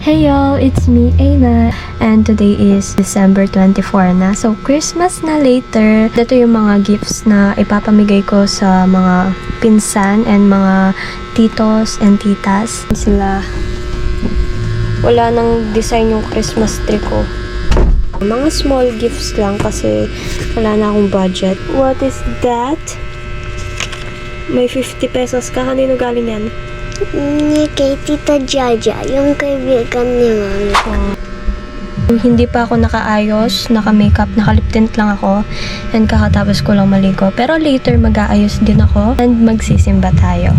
Hey y'all, it's me, Aina, and today is December 24 na. So, Christmas na later. Ito yung mga gifts na ipapamigay ko sa mga pinsan and mga titos and titas. Sila, wala nang design yung Christmas tree ko. Mga small gifts lang kasi wala na akong budget. What is that? May 50 pesos ka. Kanino galing yan? Ni kay Tita Jaja, yung kaibigan ni Mami ko. Hindi pa ako nakaayos, naka-makeup, naka-lip tint lang ako, and kakatapos ko lang maligo. Pero later mag-aayos din ako and magsisimba tayo.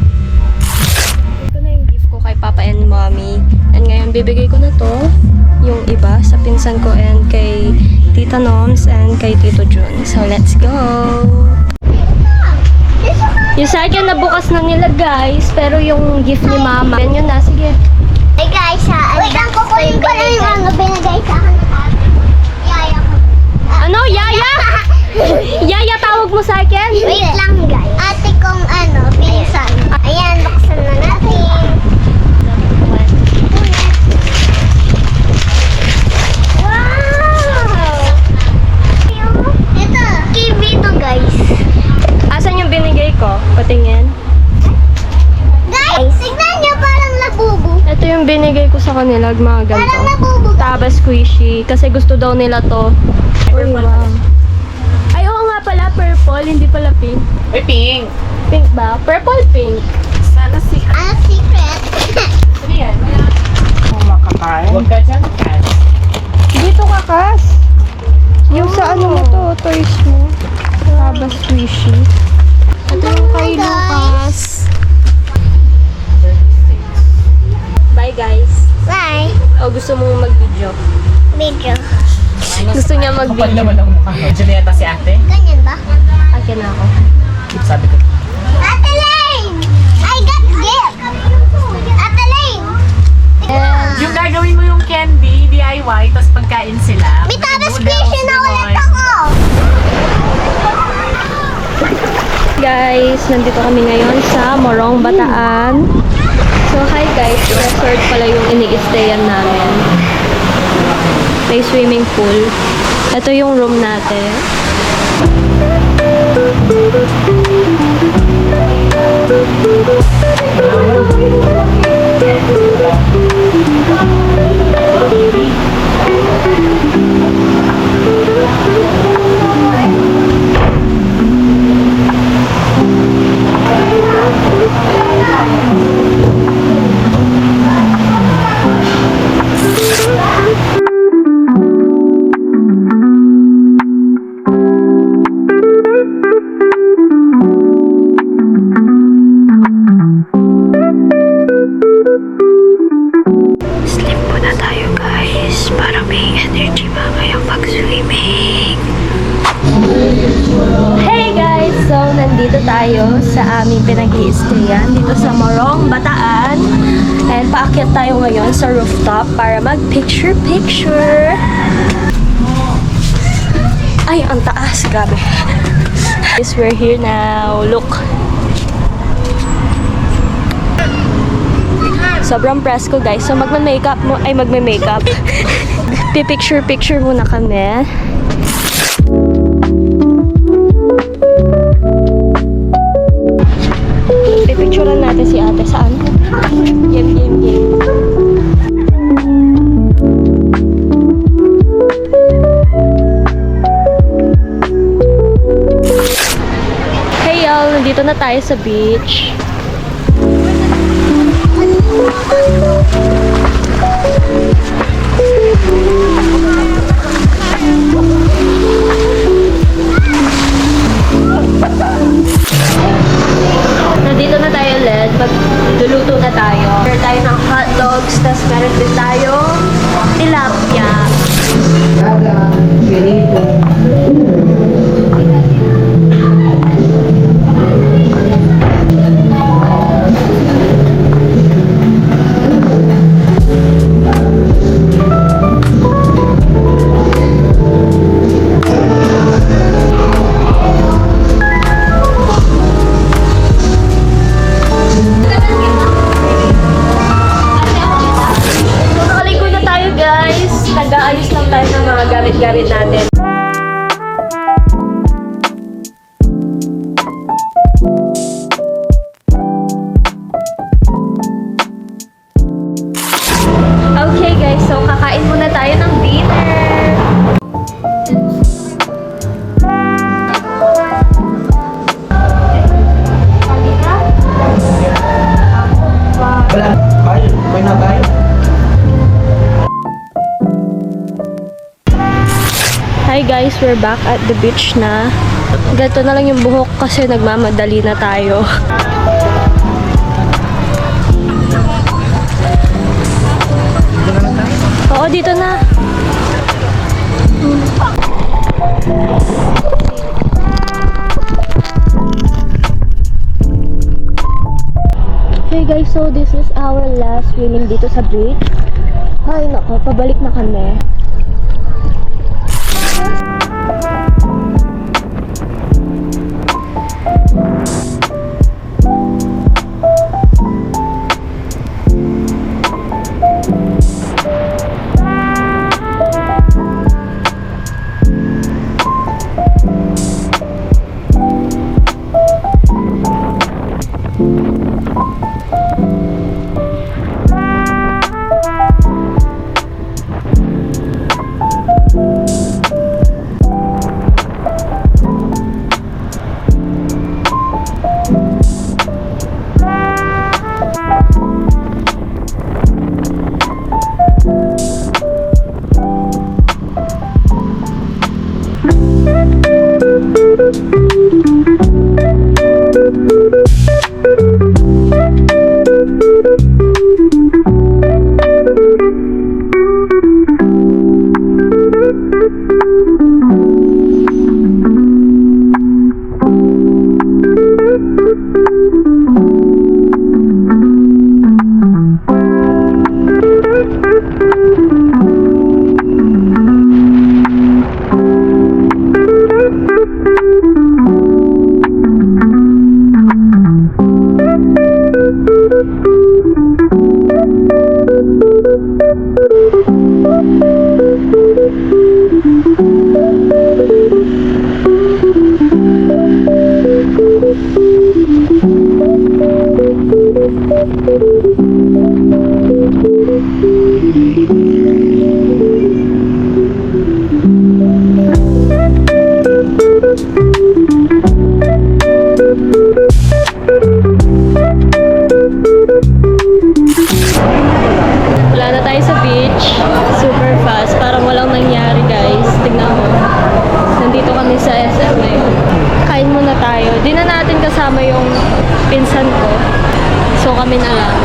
Ito na yung gift ko kay Papa and Mommy. And ngayon bibigay ko na to, yung iba sa pinsan ko and kay Tita Noms and kay Tito Jun. So let's go! Yung sa akin nabukas na nila guys, pero yung gift ni Mama, yan yun na, sige. Hey guys, wait lang, kukunin ko lang yung ano binigay sa akin. Yaya ko. Ano? Yaya? Yaya tawag mo sa akin? Wait lang guys. Ate kong pinsan. Ayan, buksan na natin. Wow! Ito, TV to guys. Asan yung binigay ko? Patingin. Guys, tignan niyo parang nabubu. Ito yung binigay ko sa kanila, mga Parang ganito. nabubu. Taba squishy. Kasi gusto daw nila to. Uy, wow. Ay, oo nga pala, purple. Hindi pala pink. Ay, pink. Pink ba? Purple pink. Sana si... Ano secret? Ano yan? Kumakain. Huwag ka dyan, Kat. Dito ka, Kas. Yung sa ano mo to, toys mo. Taba squishy. Ito yung kay Lucas. Bye, guys. Bye. O, gusto mong mag-video? Video. Gusto niya Kapal mag-video. naman ang mukha. Julieta si ate. Ganyan ba? Akin na ako. Sabi ko. Ate Lane! I got gift! Ate Lane! Yung gagawin mo yung candy, DIY, tapos pagkain sila. May taba squishy na ulit ako! Guys, nandito kami ngayon sa Morong, Bataan. So, hi guys. Resort pala yung ini-stayan namin. May swimming pool. Ito yung room natin. Sleep muna tayo guys para may energy mamayang pag-swimming. Hey guys! So, nandito tayo sa aming pinag-i-stayan dito sa Morong, Bataan. And paakyat tayo ngayon sa rooftop para mag-picture-picture. Ay, ang taas! Grabe. Guys, we're here now. Look. Sobrang presko guys. So magme-makeup mo, ay magme-makeup. Pipicture-picture muna kami. Pipicturean natin si ate. Saan? Game. Hey y'all, nandito na tayo sa beach. nag-aayos lang tayo ng mga gamit-gamit natin. Okay guys, so kakain muna tayo ng dinner. Wala. Kain. May na tayo. Hi guys, we're back at the beach na. Ganito na lang yung buhok kasi nagmamadali na tayo. Oo, dito na. Hey guys, so this is our last swimming dito sa beach. Ay nako, pabalik na kami. Wala na tayo sa beach. Super fast. Parang walang nangyari guys. Tignan mo. Nandito kami sa SM ngayon. Kain muna tayo. Di na natin kasama yung pinsan ko. So kami na lang.